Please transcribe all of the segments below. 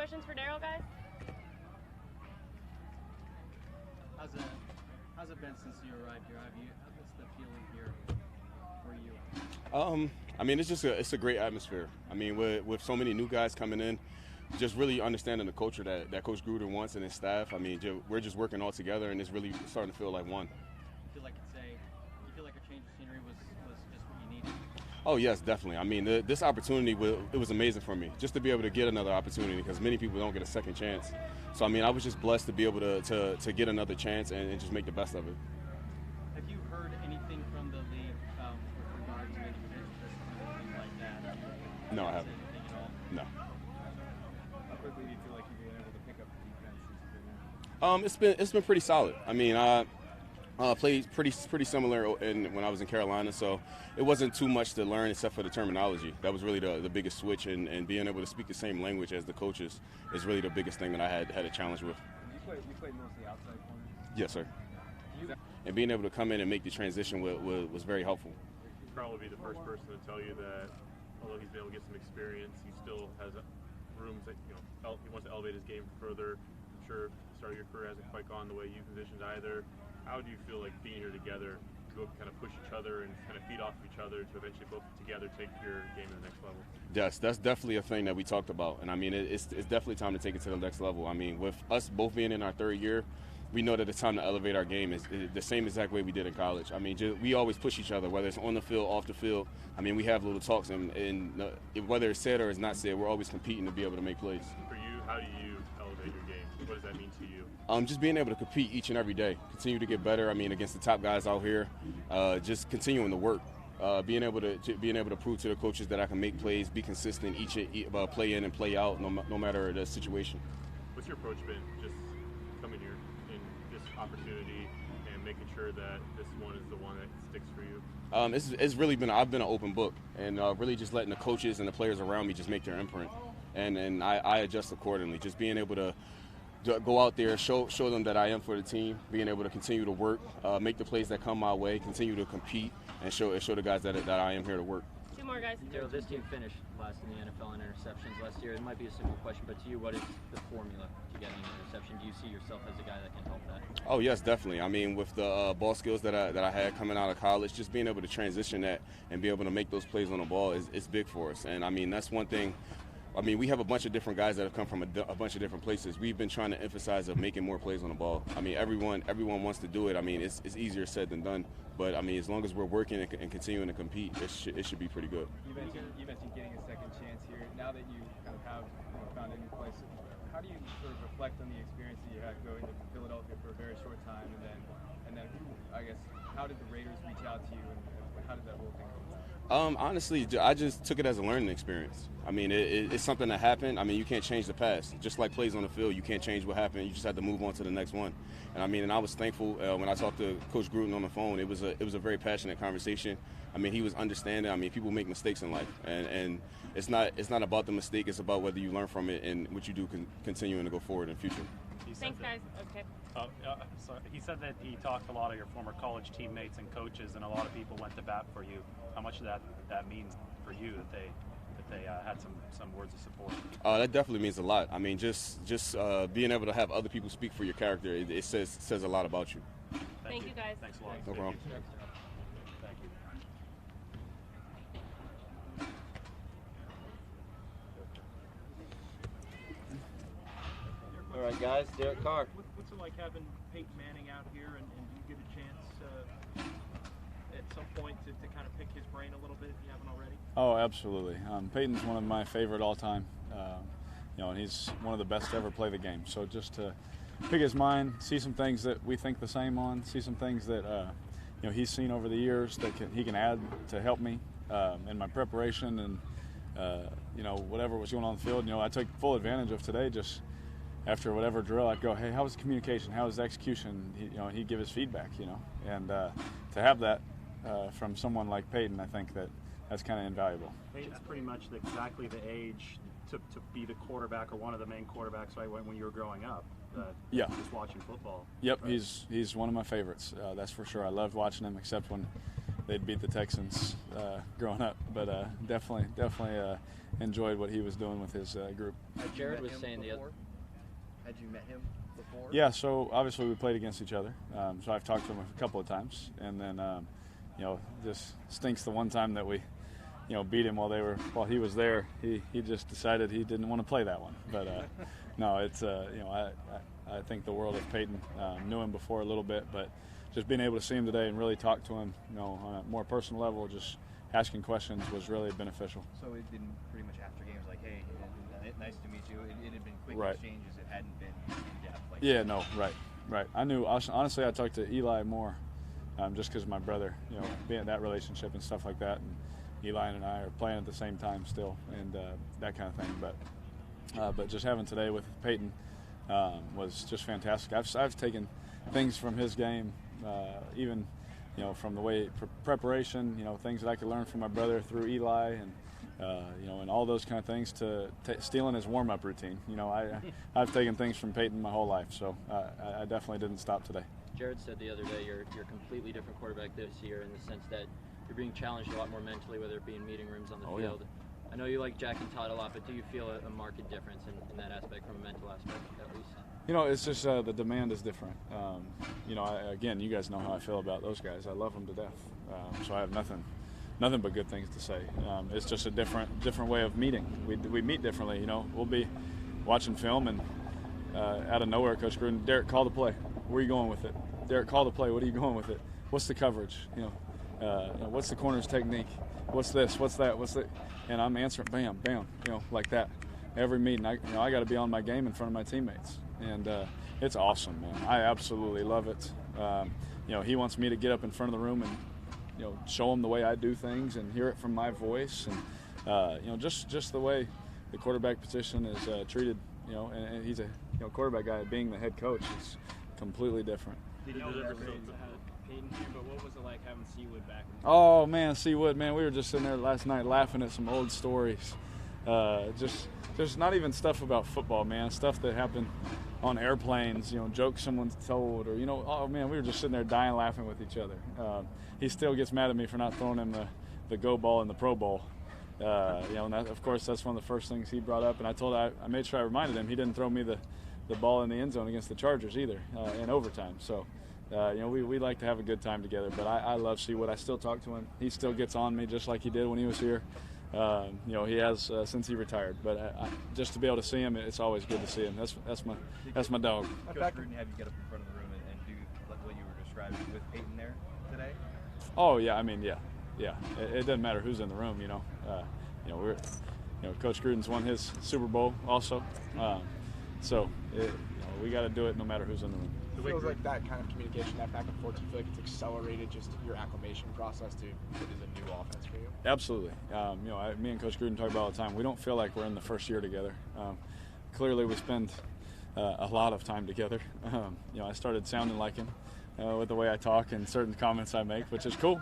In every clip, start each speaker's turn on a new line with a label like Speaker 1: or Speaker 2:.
Speaker 1: questions for Daryl, guys?
Speaker 2: How's it been since you arrived here? What's the feeling here for you?
Speaker 3: I mean, it's a great atmosphere. I mean, with so many new guys coming in, just really understanding the culture that Coach Gruden wants and his staff. I mean, we're just working all together, and it's really starting to feel like one.
Speaker 2: You feel like a change of scenery was just what you needed?
Speaker 3: Oh yes, definitely. I mean, this opportunity was amazing for me, just to be able to get another opportunity, because many people don't get a second chance. So I mean, I was just blessed to be able to get another chance and just make the best of it.
Speaker 2: Have you heard anything from the league with regard to interest or anything like that?
Speaker 3: No, I haven't.
Speaker 2: Anything at all?
Speaker 3: No.
Speaker 4: How quickly do you feel like you've been able to pick up the defense since you've been there?
Speaker 3: It's been pretty solid. I mean, I played pretty similar when I was in Carolina, so it wasn't too much to learn except for the terminology. That was really the biggest switch, and being able to speak the same language as the coaches is really the biggest thing that I had a challenge with.
Speaker 4: You played mostly outside corner?
Speaker 3: Yes, sir. And being able to come in and make the transition was very helpful.
Speaker 5: Carr will be the first person to tell you that although he's been able to get some experience, he still has rooms that he wants to elevate his game further. I'm sure the start of your career hasn't quite gone the way you envisioned either. How do you feel like being here together, go kind of push each other and kind of feed off of each other to eventually both together take your game to the next level? Yes,
Speaker 3: that's definitely a thing that we talked about, and I mean it's definitely time to take it to the next level. I mean, with us both being in our third year, we know that it's time to elevate our game. It's the same exact way we did in college. I mean, we always push each other, whether it's on the field, off the field. I mean, we have little talks, and whether it's said or it's not said, we're always competing to be able to make plays.
Speaker 5: For you, how do you elevate your game? What does that mean to you?
Speaker 3: Just being able to compete each and every day, continue to get better. I mean, against the top guys out here, just continuing to work, being able to prove to the coaches that I can make plays, be consistent each play in and play out, no matter the situation.
Speaker 5: What's your approach been, just coming here in this opportunity and making sure that this one is the one that sticks for you?
Speaker 3: It's really been I've been an open book, and really just letting the coaches and the players around me just make their imprint, and I adjust accordingly. Just being able to go out there, show them that I am for the team, being able to continue to work, make the plays that come my way, continue to compete, and show the guys that I am here to work.
Speaker 1: Two more guys.
Speaker 2: Daryl, this team finished last in the NFL in interceptions last year. It might be a simple question, but to you, what is the formula to getting an interception? Do you see yourself as a guy that can help that?
Speaker 3: Oh yes, definitely. I mean, with the ball skills that I had coming out of college, just being able to transition that and be able to make those plays on the ball is big for us. And I mean, that's one thing. I mean, we have a bunch of different guys that have come from a bunch of different places. We've been trying to emphasize of making more plays on the ball. I mean, everyone wants to do it. I mean, it's easier said than done. But I mean, as long as we're working and continuing to compete, it should be pretty good.
Speaker 4: You mentioned getting a second chance here. Now that you kind of have found a new place, how do you sort of reflect on the experience that you had going to Philadelphia for a very short time, and then I guess how did the Raiders reach out to you, and how did that whole thing go?
Speaker 3: Honestly, I just took it as a learning experience. I mean, it's something that happened. I mean, you can't change the past. Just like plays on the field, you can't change what happened. You just have to move on to the next one. And I mean, and I was thankful when I talked to Coach Gruden on the phone. It was a very passionate conversation. I mean, he was understanding. I mean, people make mistakes in life, and it's not about the mistake. It's about whether you learn from it and what you do continuing to go forward in the future.
Speaker 1: Thanks, guys. Okay.
Speaker 6: He said that he talked to a lot of your former college teammates and coaches, and a lot of people went to bat for you. How much does that means for you that they had some words of support?
Speaker 3: That definitely means a lot. I mean, just being able to have other people speak for your character, it says a lot about you.
Speaker 1: Thank you, guys.
Speaker 6: Thanks a lot.
Speaker 3: No problem.
Speaker 6: Thank you.
Speaker 7: All right, guys, Derek Carr.
Speaker 2: What's it like having Peyton Manning out here, and do you get a chance at some point to kind of pick his brain a little bit if you haven't already?
Speaker 8: Oh, absolutely. Peyton's one of my favorite all time. And he's one of the best to ever play the game. So just to pick his mind, see some things that we think the same on, see some things that he's seen over the years that he can add to help me in my preparation and whatever was going on the field. I took full advantage of today. Just after whatever drill, I'd go, hey, how was the communication? How was the execution? He'd give his feedback. And to have that from someone like Peyton, I think that's kind of invaluable.
Speaker 6: Peyton's pretty much exactly the age to be the quarterback or one of the main quarterbacks right when you were growing up.
Speaker 8: Yeah.
Speaker 6: Just watching football.
Speaker 8: Yep,
Speaker 6: right?
Speaker 8: he's one of my favorites. That's for sure. I loved watching him, except when they'd beat the Texans growing up. But definitely enjoyed what he was doing with his group.
Speaker 2: Jared was saying the other.
Speaker 7: Had you met him before?
Speaker 8: Yeah, so obviously we played against each other. So I've talked to him a couple of times, and then just stinks the one time that we beat him while he was there. He just decided he didn't want to play that one. But no, it's I think the world of Peyton. Knew him before a little bit, but just being able to see him today and really talk to him, on a more personal level, just asking questions was really beneficial.
Speaker 7: So it didn't pretty much after games like, hey, nice to meet you. It had been quick
Speaker 8: Right.
Speaker 7: exchanges. It hadn't been in depth like
Speaker 8: Yeah,
Speaker 7: that.
Speaker 8: no, right. I knew honestly I talked to Eli more, just because my brother, being that relationship and stuff like that, and Eli and I are playing at the same time still, and that kind of thing. But just having today with Peyton was just fantastic. I've taken things from his game, even from the way preparation, things that I could learn from my brother through Eli, and and all those kind of things to stealing his warm-up routine. I've taken things from Peyton my whole life, so I definitely didn't stop today.
Speaker 2: Jared said the other day you're a completely different quarterback this year in the sense that you're being challenged a lot more mentally, whether it be in meeting rooms on the field.
Speaker 8: Yeah.
Speaker 2: I know you like Jack and Todd a lot, but do you feel a marked difference in that aspect from a mental aspect at least?
Speaker 8: It's just the demand is different. Again, you guys know how I feel about those guys. I love them to death, so I have nothing but good things to say. It's just a different way of meeting. We meet differently. We'll be watching film, and out of nowhere, Coach Gruden, Derek, call the play. Where are you going with it? Derek, call the play. What are you going with it? What's the coverage? What's the corner's technique? What's this? What's that? What's that? And I'm answering, bam, bam, like that. Every meeting, I got to be on my game in front of my teammates, and it's awesome, man. I absolutely love it. He wants me to get up in front of the room and show him the way I do things and hear it from my voice, and just the way the quarterback position is treated. And he's a quarterback guy. Being the head coach is completely different.
Speaker 4: Peyton here, but what was it like having Seawood back?
Speaker 8: Oh man, Seawood, man, we were just sitting there last night laughing at some old stories. Just not even stuff about football, man. Stuff that happened on airplanes, jokes someone's told, or oh man, we were just sitting there dying laughing with each other. He still gets mad at me for not throwing him the go ball in the Pro Bowl. And that, of course, that's one of the first things he brought up, and I made sure I reminded him he didn't throw me the ball in the end zone against the Chargers either in overtime. So. We like to have a good time together, but I love Seawood. I still talk to him. He still gets on me just like he did when he was here. He has since he retired. But just to be able to see him, it's always good to see him. That's my dog.
Speaker 7: Coach Gruden have you get up in front of the room and do like what you were describing with Peyton there today?
Speaker 8: Oh yeah, yeah. It doesn't matter who's in the room. Coach Gruden's won his Super Bowl also, so we got to do it no matter who's in the room.
Speaker 9: It feels like that kind of communication, that back and forth, do you feel like it's accelerated just your acclimation process to what is a new offense for you?
Speaker 8: Absolutely. Me and Coach Gruden talk about all the time. We don't feel like we're in the first year together. Clearly, we spend a lot of time together. I started sounding like him with the way I talk and certain comments I make, which is cool.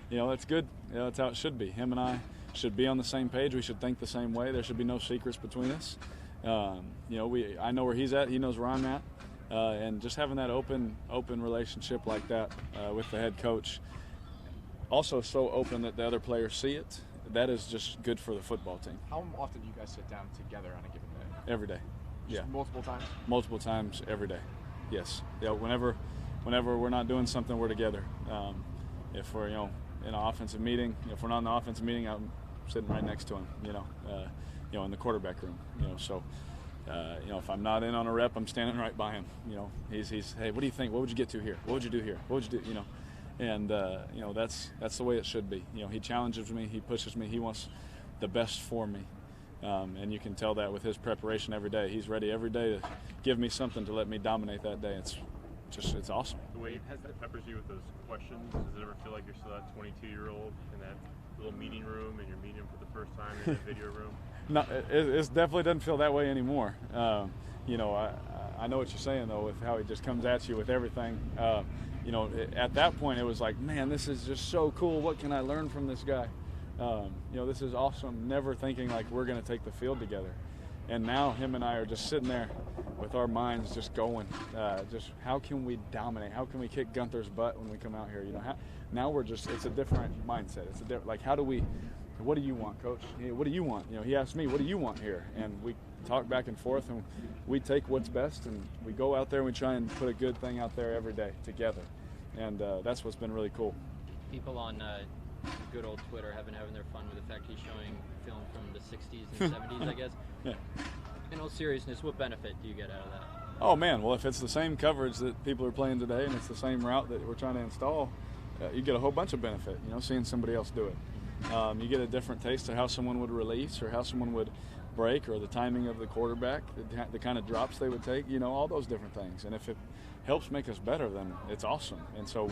Speaker 8: It's good. That's how it should be. Him and I should be on the same page. We should think the same way. There should be no secrets between us. I know where he's at. He knows where I'm at. And just having that open relationship like that with the head coach, also so open that the other players see it, that is just good for the football team.
Speaker 9: How often do you guys sit down together on a given day?
Speaker 8: Every day.
Speaker 9: Just
Speaker 8: Yeah.
Speaker 9: multiple times?
Speaker 8: Multiple times every day. Yes. Yeah. Whenever we're not doing something, we're together. If we're in an offensive meeting, if we're not in the offensive meeting, I'm sitting right next to him. In the quarterback room. So. If I'm not in on a rep, I'm standing right by him. He's hey, what do you think? What would you get to here? What would you do here? What would you do? And that's the way it should be. He challenges me, he pushes me, he wants the best for me, and you can tell that with his preparation every day. He's ready every day to give me something to let me dominate that day. It's awesome.
Speaker 5: The way it peppers you with those questions, does it ever feel like you're still that 22-year-old in that little meeting room and you're meeting him for the first time in that video room?
Speaker 8: No, it definitely doesn't feel that way anymore. I know what you're saying, though, with how he just comes at you with everything. At that point, it was like, man, this is just so cool. What can I learn from this guy? This is awesome. Never thinking like we're going to take the field together. And now him and I are just sitting there with our minds just going. Just how can we dominate? How can we kick Gunther's butt when we come out here? now it's a different mindset. It's a different, like, what do you want, coach? Hey, what do you want? He asked me, what do you want here? And we talk back and forth, and we take what's best, and we go out there and we try and put a good thing out there every day together. And that's what's been really cool.
Speaker 2: People on good old Twitter have been having their fun with the fact he's showing film from the 60s and 70s, I guess. Yeah. In all seriousness, what benefit do you get out of that?
Speaker 8: Oh, man, well, if it's the same coverage that people are playing today and it's the same route that we're trying to install, you get a whole bunch of benefit, seeing somebody else do it. You get a different taste of how someone would release or how someone would break or the timing of the quarterback, the kind of drops they would take, all those different things. And if it helps make us better, then it's awesome. And so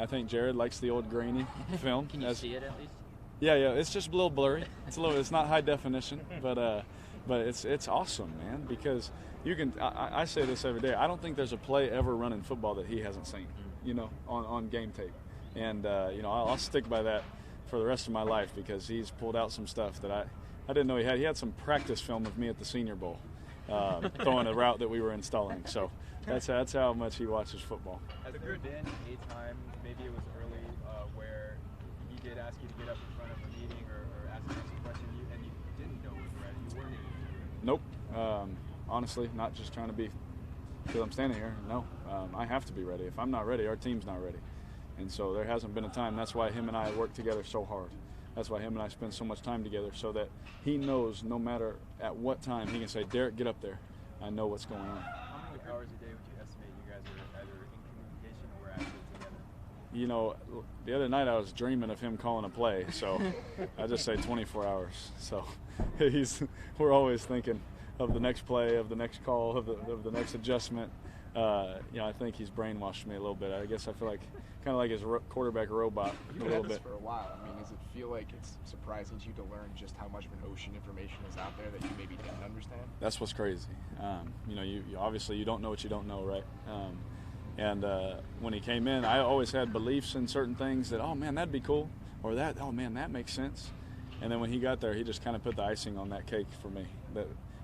Speaker 8: I think Jared likes the old grainy film.
Speaker 2: Can you see it at least?
Speaker 8: Yeah, it's just a little blurry. It's not high definition, but it's awesome, man, because you can. I say this every day. I don't think there's a play ever run in football that he hasn't seen, on game tape, and I'll stick by that for the rest of my life because he's pulled out some stuff that I didn't know he had. He had some practice film of me at the Senior Bowl, throwing a route that we were installing. So that's how much he watches football.
Speaker 4: Has there been a time, maybe it was early, where he did ask you to get up in front of a meeting or ask you some question and you didn't know it was ready? You weren't even.
Speaker 8: Nope. Honestly, not just trying to be because I'm standing here. No, I have to be ready. If I'm not ready, our team's not ready. And so there hasn't been a time. That's why him and I work together so hard. That's why him and I spend so much time together so that he knows no matter at what time he can say, Derek, get up there. I know what's going on.
Speaker 4: How many hours a day would you estimate you guys are either in communication or actually together?
Speaker 8: The other night I was dreaming of him calling a play, so I just say 24 hours. So we're always thinking of the next play, of the next call, of the next adjustment. I think he's brainwashed me a little bit. I guess I feel like kind of like his quarterback robot
Speaker 9: You've
Speaker 8: a
Speaker 9: been
Speaker 8: little
Speaker 9: at this
Speaker 8: bit.
Speaker 9: for a while. I mean, does it feel like it's surprising to you to learn just how much of an ocean information is out there that you maybe didn't understand?
Speaker 8: That's what's crazy. You obviously you don't know what you don't know, right? And when he came in, I always had beliefs in certain things that, oh man, that'd be cool, or that, oh man, that makes sense. And then when he got there, he just kind of put the icing on that cake for me.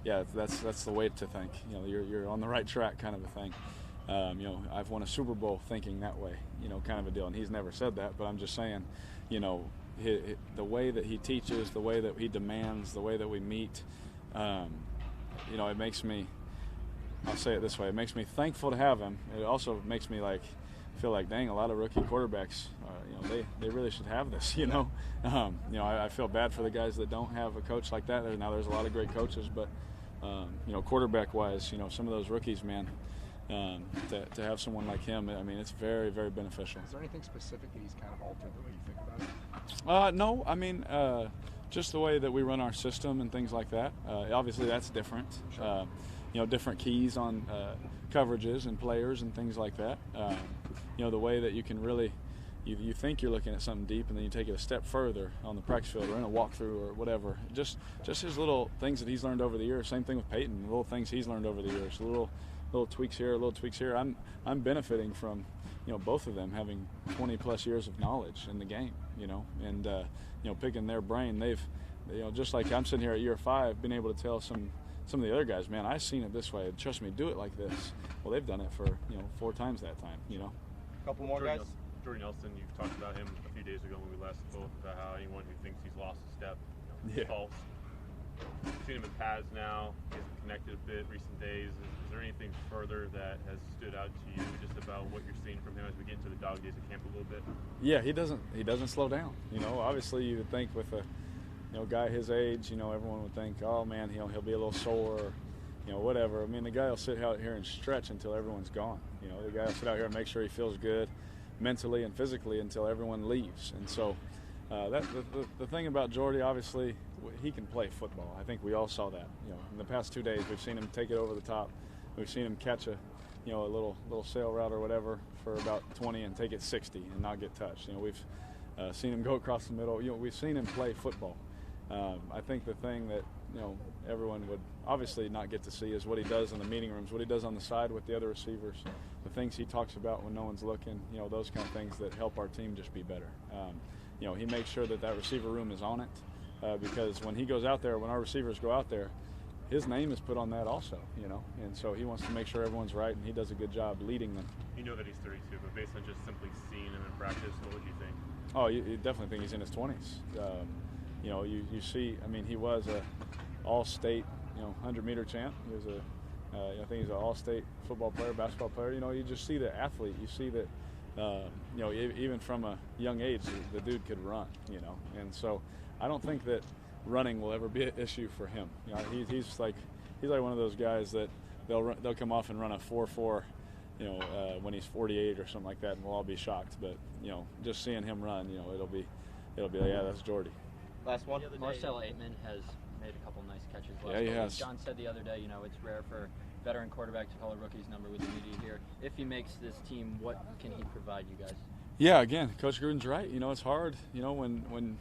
Speaker 8: That's the way to think. You're on the right track, kind of a thing. I've won a Super Bowl thinking that way, kind of a deal. And he's never said that, but I'm just saying, the way that he teaches, the way that he demands, the way that we meet, it makes me, I'll say it this way, it makes me thankful to have him. It also makes me feel like, dang, a lot of rookie quarterbacks, they really should have this, I feel bad for the guys that don't have a coach like that. Now there's a lot of great coaches, but, quarterback-wise, some of those rookies, man, to have someone like him, I mean, it's very, very beneficial.
Speaker 9: Is there anything specific that he's kind of altered the way you think about it?
Speaker 8: No, I mean, just the way that we run our system and things like that. Obviously, that's different.
Speaker 9: Sure.
Speaker 8: Different keys on coverages and players and things like that. The way that you can really, you think you're looking at something deep, and then you take it a step further on the practice field or in a walkthrough or whatever. Just his little things that he's learned over the years. Same thing with Peyton. Little things he's learned over the years. Little tweaks here, little tweaks here. I'm benefiting from, both of them having 20 plus years of knowledge in the game. And picking their brain. They've, just like I'm sitting here at year 5, being able to tell some of the other guys, man, I've seen it this way. Trust me, do it like this. Well, they've done it for 4 times that time.
Speaker 4: Couple more guys.
Speaker 5: Jordy Nelson, you talked about him a few days ago when we last spoke about how anyone who thinks he's lost a step is false. You've seen him in pads now. He hasn't connected a bit recent days. Is there anything further that has stood out to you just about what you're seeing from him as we get into the dog days of camp a little bit?
Speaker 8: Yeah, he doesn't slow down. Obviously you would think with a guy his age, everyone would think, oh man, he'll be a little sore, or, whatever. I mean, the guy will sit out here and stretch until everyone's gone. The guy will sit out here and make sure he feels good mentally and physically until everyone leaves. And so the thing about Jordy, obviously, he can play football. I think we all saw that. In the past 2 days, we've seen him take it over the top. We've seen him catch a little sail route or whatever for about 20 and take it 60 and not get touched. We've seen him go across the middle. We've seen him play football. I think the thing that everyone would obviously not get to see is what he does in the meeting rooms, what he does on the side with the other receivers, the things he talks about when no one's looking. Those kind of things that help our team just be better. He makes sure that receiver room is on it because when he goes out there, when our receivers go out there, his name is put on that also, you know, and so he wants to make sure everyone's right, and he does a good job leading them.
Speaker 5: You know that he's 32, but based on just simply seeing him in practice, what would you think?
Speaker 8: Oh, you definitely think he's in his 20s. You know, you see, I mean, he was a all-state, you know, 100-meter champ. He was I think he's an all-state football player, basketball player. You know, you just see the athlete. You see that, you know, even from a young age, the dude could run, you know. And so I don't think that running will ever be an issue for him. You know, he's like one of those guys that they'll come off and run a 4.4, you know, when he's 48 or something like that, and we'll all be shocked. But, you know, just seeing him run, you know, it'll be like, yeah, that's Jordy.
Speaker 2: Last one. Marcel Aitman has made a couple nice catches last
Speaker 8: Yeah, he
Speaker 2: week.
Speaker 8: has.
Speaker 2: John said the other day, you know, it's rare for a veteran quarterback to call a rookie's number with the media here. If he makes this team, what can he provide you guys?
Speaker 8: Yeah, again, Coach Gruden's right. You know, it's hard. You know, when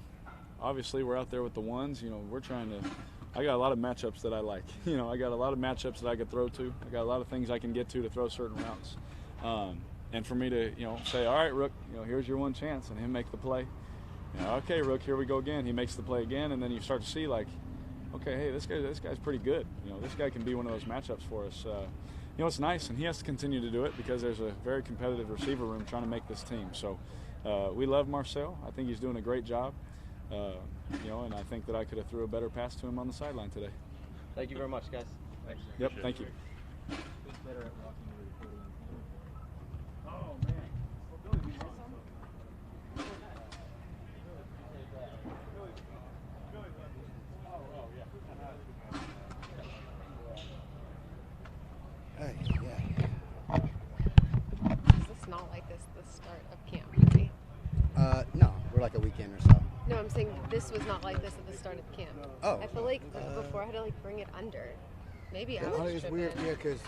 Speaker 8: obviously we're out there with the ones, you know, we're trying to – I got a lot of matchups that I like. You know, I got a lot of matchups that I could throw to. I got a lot of things I can get to throw certain routes. And for me to, you know, say, all right, Rook, you know, here's your one chance, and him make the play. You know, okay, Rook, here we go again. He makes the play again, and then you start to see, like, okay, hey, this guy's pretty good. You know, this guy can be one of those matchups for us. You know, it's nice, and he has to continue to do it because there's a very competitive receiver room trying to make this team. So we love Marcel. I think he's doing a great job. You know, and I think that I could have threw a better pass to him on the sideline today.
Speaker 2: Thank you very much, guys. Thanks.
Speaker 8: Yep, thank you.
Speaker 10: Hey, yeah.
Speaker 11: Is this not like this the start of camp, right?
Speaker 10: No, we're like a weekend or so.
Speaker 11: No, I'm saying this was not like this at the start of camp.
Speaker 10: Oh.
Speaker 11: I feel like before I had to like bring it under. Maybe I was
Speaker 10: It's
Speaker 11: tripping.
Speaker 10: weird, yeah, because